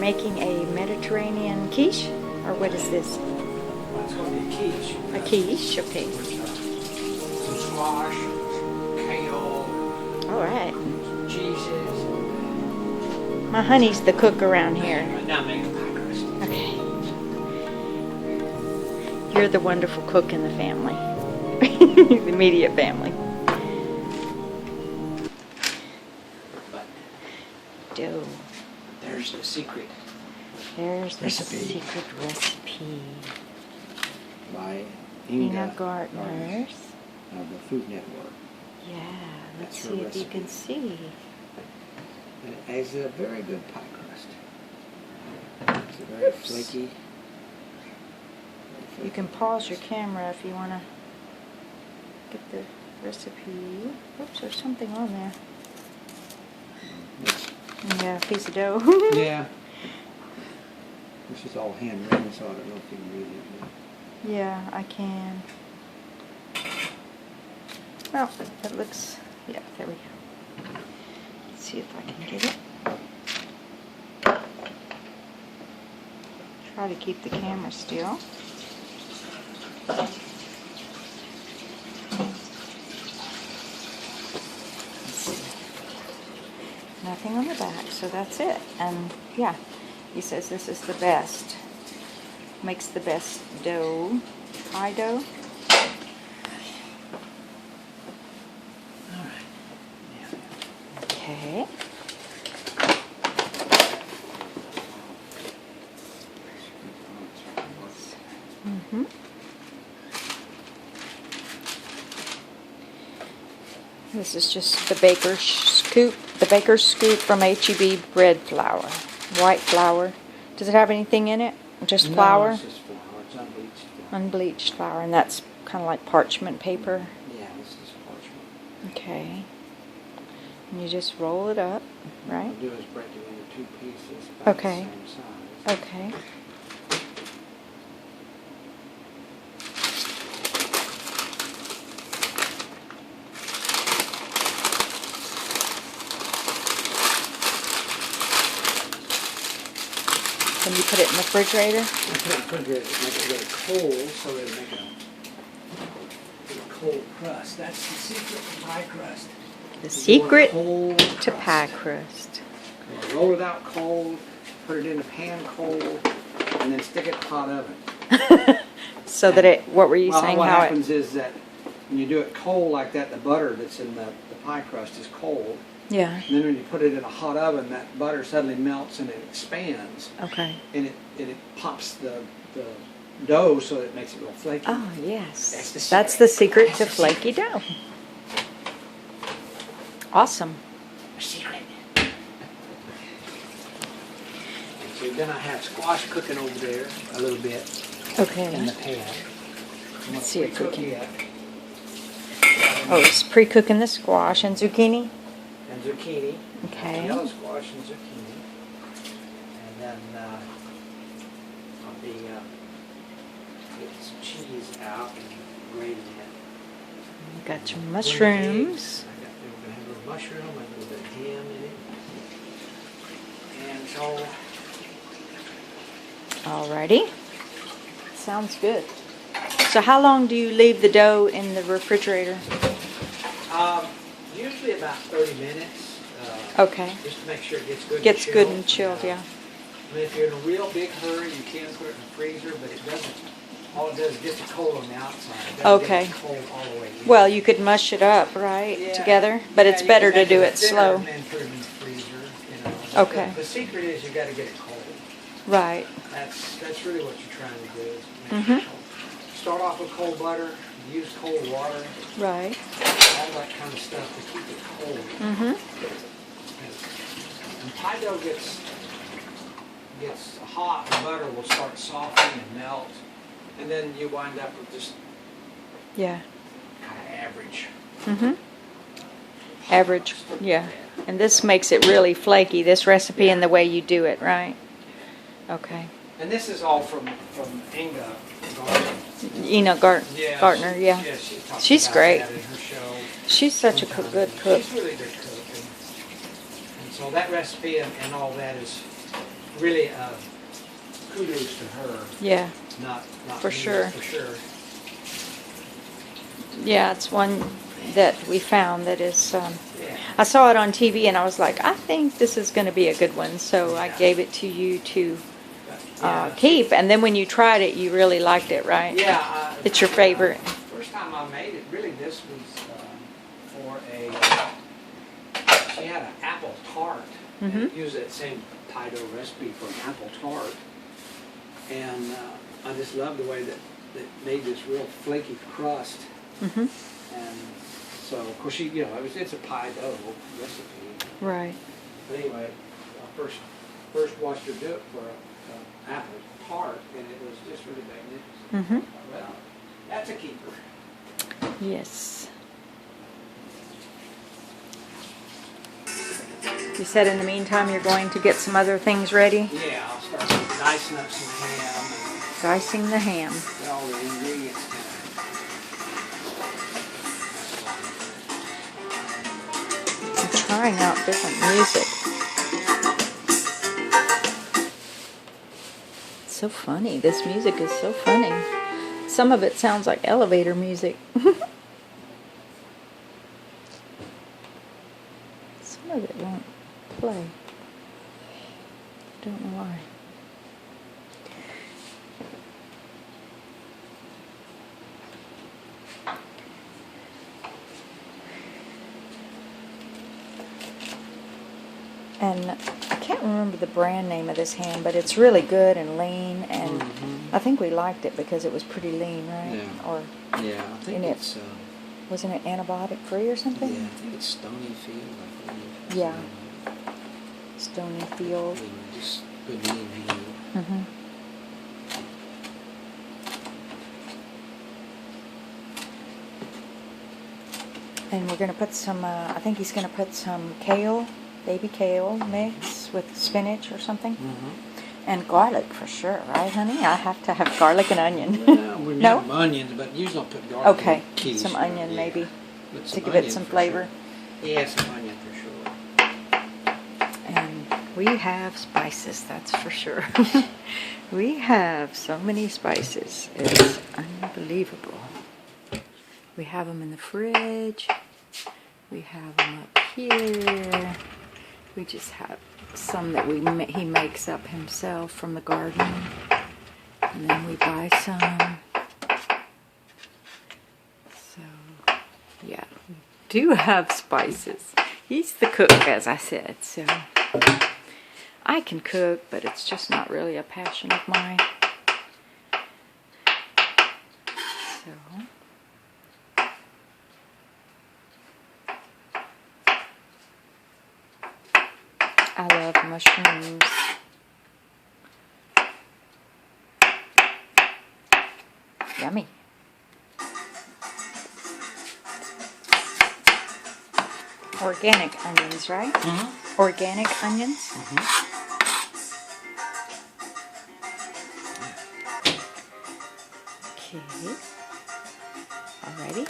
making a Mediterranean quiche, or what is this? It's going to be a quiche. A quiche, okay. Some squash, kale, All right. some cheeses. My honey's the cook around here. Now make a pie crust. Okay. You're the wonderful cook in the family, the immediate family. But Dough. there's the secret. There's the Recipe. secret recipe. By Ina Gartner's. of the Food Network. Yeah, let's That's her see if you recipe. can see. And it has a very good pie crust. It's a very Oops. flaky. You can pause your camera if you want to get the recipe. Oops, there's something on there. Yeah, a piece of dough. Yeah. This is all handwritten, so I don't know if you can read it. Yeah, I can. Well, it looks, yeah, there we go. Let's see if I can get it. Try to keep the camera still. Nothing on the back, so that's it. And yeah, he says this is the best. Makes the best dough, pie dough. All right. Okay. Mm-hmm. This is just the baker's scoop from H-E-B bread flour. White flour. Does it have anything in it? Just flour? No, it's just flour. It's unbleached flour. Unbleached flour, and that's kind of like parchment paper. Yeah, this is parchment. Okay. And you just roll it up, right? What I'll do is break it into 2 pieces about Okay. the same size. Okay. Then you put it in the refrigerator? I put it in the refrigerator to make it really cold, so it'll make a cold crust. That's the secret to pie crust. The You want a secret cold to crust. pie crust. Roll it out cold, put it in the pan cold, and then stick it in a hot oven. So that it, what were you saying? What How happens is that when you do it cold like that, the butter that's in the pie crust is cold. Yeah. And then when you put it in a hot oven, that butter suddenly melts and it expands. Okay. And it pops the dough so that it makes it real flaky. Oh, yes. That's the secret. That's the secret to flaky dough. Awesome. Secret. So then I have squash cooking over there a little bit in Okay. the pan. Let's see if we can. It. Oh, it's pre-cooking the squash and zucchini. And zucchini. Okay. Yellow squash and zucchini. And then I'll be getting some cheese out and grating it. You got your mushrooms. I got we're gonna have a little mushroom and a little bit of ham in it. And so Alrighty. Sounds good. So how long do you leave the dough in the refrigerator? usually about 30 minutes. Okay. Just to make sure it gets good Gets and good chilled. and chilled, yeah. I mean, if you're in a real big hurry, you can put it in the freezer, but it doesn't. All it does is get it cold on the outside. It doesn't Okay. get it cold all the way in. Well, you could mush it up, right, Yeah. together? But it's Yeah, you better can to make do it thinner slow. And then put it in the freezer, you know. Okay. The secret is you got to get it cold. Right. That's really what you're trying to do. Is make Mhm. it cold. Start off with cold butter. Use cold water. Right. All that kind of stuff to keep it cold. Mm-hmm. And pie dough gets hot, the butter will start softening and melt, and then you wind up with just Yeah. kind of average. Mm-hmm. Average, yeah. And this makes it really flaky, this recipe and the way you do it, right? Okay. And this is all from Inga Garden. Gartner, yeah. Yeah, she talks She's about great. that in her show. She's such a good cook. She's really a good cook. And so that recipe and all that is really kudos to her. Yeah, Not For me, sure. For sure. yeah, it's one that we found that is, Yeah. I saw it on TV and I was like, I think this is going to be a good one. So I Yeah. gave it to you to Yeah. keep. And then when you tried it, you really liked it, right? Yeah. It's your favorite. First time I made it, really, this was for a. She had an apple tart. Mm-hmm. And used that same pie dough recipe for an apple tart, and I just loved the way that made this real flaky crust. Mm-hmm. And so, of course, it's a pie dough recipe. Right. But anyway, I first watched her do it for an apple tart, and it was just really magnificent. Mm-hmm. Well, that's a keeper. Yes. You said in the meantime you're going to get some other things ready? Yeah, I'll start dicing up some ham and Dicing the ham. get all the ingredients in I'm trying out different music. It's so funny. This music is so funny. Some of it sounds like elevator music. Some of it won't play. Don't know why. And I can't remember the brand name of this ham, but it's really good and lean, and I think we liked it because it was pretty lean, right? Yeah. Or Yeah, I think in it. it's. Wasn't it antibiotic free or something? Yeah, I think it's Stonyfield, I believe. Yeah. Stonyfield. Just good lean ham. Mm-hmm. And we're going to put some, I think he's going to put some kale, baby kale mix with spinach or something. And garlic for sure, right, honey? I have to have garlic and onion. Well, we No? have onions, but usually I'll put garlic. Okay, in quiche, some onion yeah. maybe But to give onion it some for flavor. Sure. Yeah, some onion for sure. And we have spices, that's for sure. We have so many spices. It's unbelievable. We have them in the fridge. We have them up here. We just have some that he makes up himself from the garden. And then we buy some. So, yeah, we do have spices. He's the cook, as I said, so I can cook, but it's just not really a passion of mine. So, I love mushrooms. Yummy. Organic onions, right? Organic onions. Okay. Alrighty.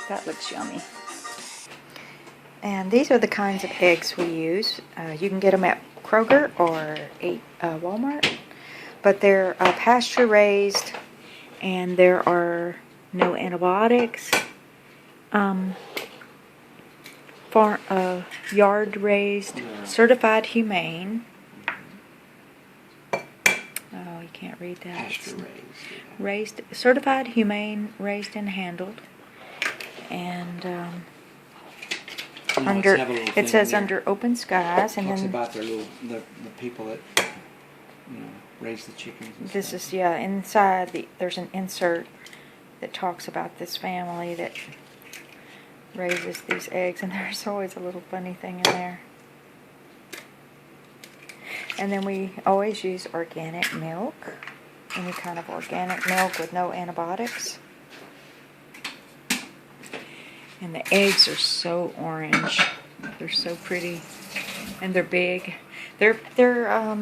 That looks yummy. And these are the kinds of eggs we use. You can get them at Kroger or Walmart, but they're pasture raised, and there are no antibiotics. Yard raised, certified humane. Oh, you can't read that. Pasture Raised, certified humane, raised and handled. And under it says under open skies, and talks then about their the people that raise the chickens. And this stuff. is inside there's an insert that talks about this family that raises these eggs, and there's always a little funny thing in there. And then we always use organic milk, any kind of organic milk with no antibiotics. And the eggs are so orange. They're so pretty, and they're big. They're they're a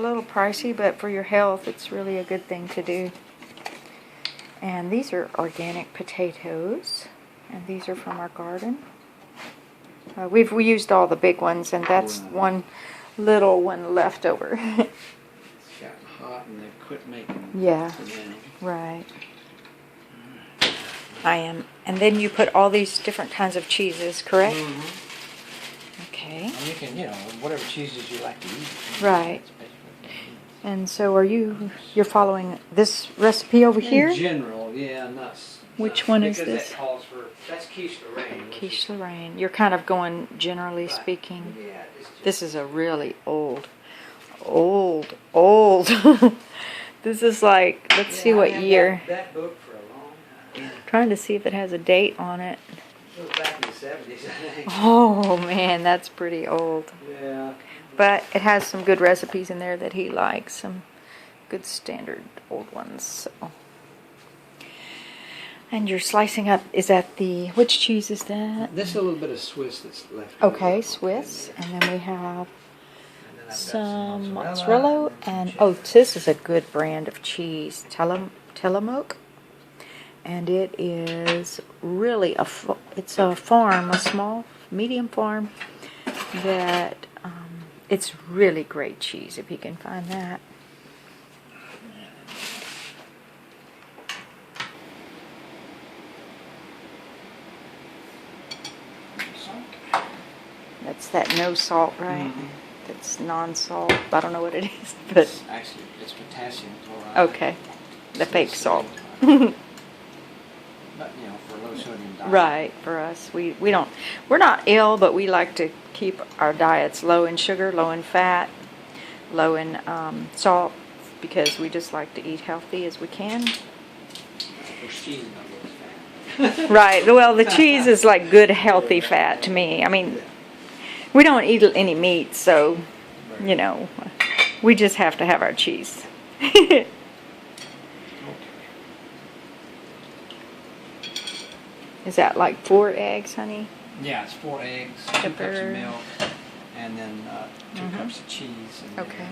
little pricey, but for your health, it's really a good thing to do. And these are organic potatoes. And these are from our garden. We've used all the big ones, and that's one little one left over. It's gotten hot and they've quit making Yeah. too many. Right. I am. And then you put all these different kinds of cheeses, correct? Mm-hmm. Okay. And you can, whatever cheeses you like to eat. Right. And so you're following this recipe over here? In general, yeah, nuts. Which one is because this? That calls for, that's quiche Lorraine. Quiche Lorraine. You're kind of going generally Right. speaking. Yeah, it's just, This is a really old. This is like, let's see what I had year. That book for a long time. Trying to see if it has a date on it. It was back in the 70s, I think. Oh man, that's pretty old. Yeah. But it has some good recipes in there that he likes. Some good standard old ones. So. And you're slicing up, is that which cheese is that? This is a little bit of Swiss that's left. Okay, Swiss. And then we have And then I've got some mozzarella. And, oh, this is a good brand of cheese. Tillamook. And it is really it's a farm, a small, medium farm that it's really great cheese if you can find that. That's that no salt, right? Mm-hmm. That's non-salt. I don't know what it is, but Actually, it's potassium chloride. okay, the fake salt. But, for low sodium diet. Right, for us. We're not ill, but we like to keep our diets low in sugar, low in fat, low in salt, because we just like to eat healthy as we can. Which cheese is not really fat. Right, well, the cheese is like good, healthy fat to me. I mean, we don't eat any meat, so, we just have to have our cheese. Okay. Is that like 4 eggs, honey? Yeah, it's 4 eggs, 2 cups Pepper. of milk, and then 2 cups of cheese. And Okay.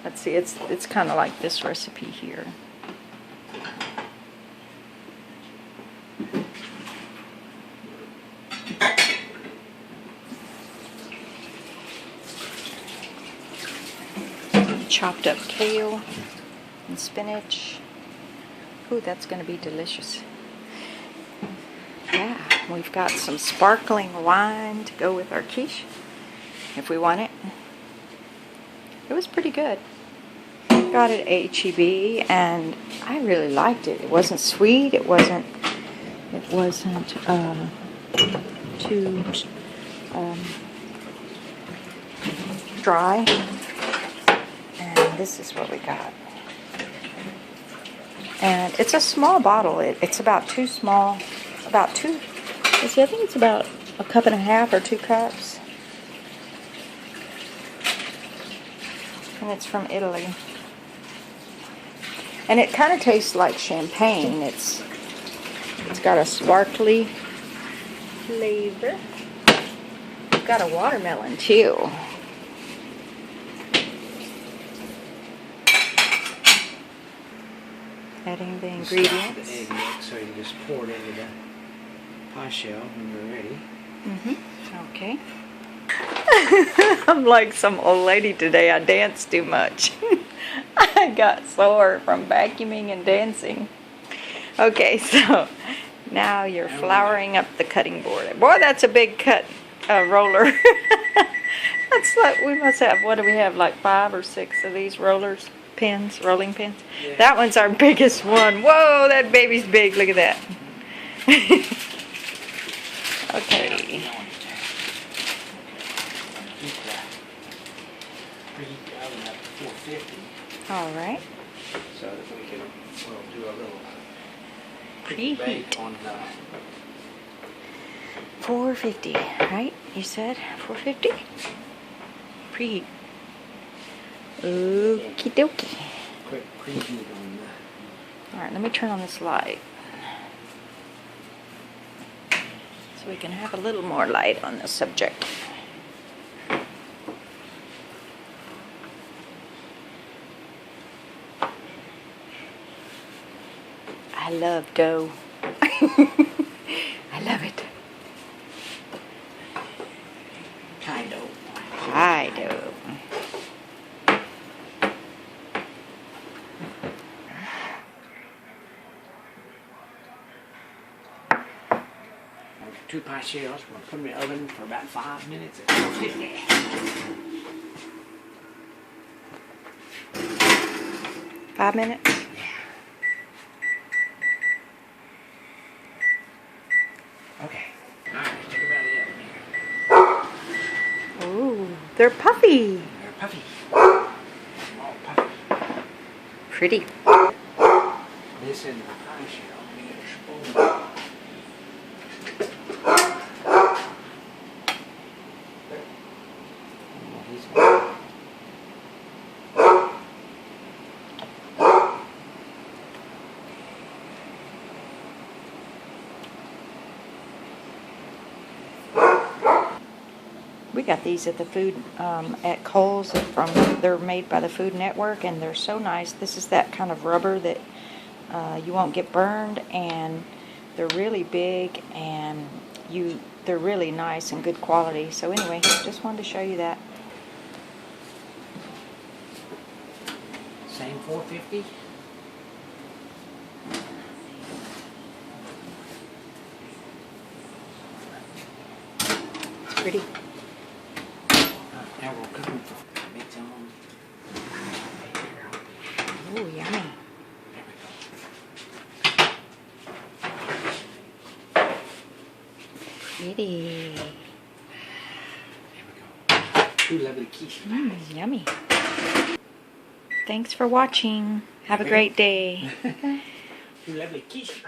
Let's see, it's kind of like this recipe here. Chopped up kale and spinach. Ooh, that's going to be delicious. Yeah, we've got some sparkling wine to go with our quiche, if we want it. It was pretty good. Got it at H-E-B, and I really liked it. It wasn't sweet. It wasn't too dry. And this is what we got. And it's a small bottle. It's about too small. I think it's about 1.5 cups or 2 cups. And it's from Italy. And it kind of tastes like champagne. It's got a sparkly flavor. It's got a watermelon too. Adding the ingredients. The egg yolk, so you just pour it into the pie shell when you're ready. Okay. I'm like some old lady today. I danced too much. I got sore from vacuuming and dancing. Okay, so now you're flouring up the cutting board. Boy, that's a big roller. That's like, we must have, what do we have, like 5 or 6 of these rolling pins? Yeah. That one's our biggest one. Whoa, that baby's big. Look at that. Okay. Keep the oven up to 450 All right. so that we'll do a little Preheat. bake on 450, right? You said 450? Preheat. Okie dokie. quick preheat on Alright, let me turn on this light. So we can have a little more light on the subject. I love dough. I love High dough. High dough. Two pie shells. We're going to put them in the oven for about 5 minutes at 450. 5 minutes? Okay. Alright, check them out of the oven here. Ooh, they're puffy. They're puffy. All puffy. Pretty. This in the pie shell. Spoon. We got these at the food at Kohl's they're made by the Food Network, and they're so nice. This is that kind of rubber that you won't get burned, and they're really big, and they're really nice and good quality. So anyway, just wanted to show you that. Same 450. It's pretty. Now we'll cook them for mix them. Ooh, yummy. There we go. Pretty. There we go. Two lovely quiche. Yummy. Thanks for watching. Have a great day. Two lovely quiche.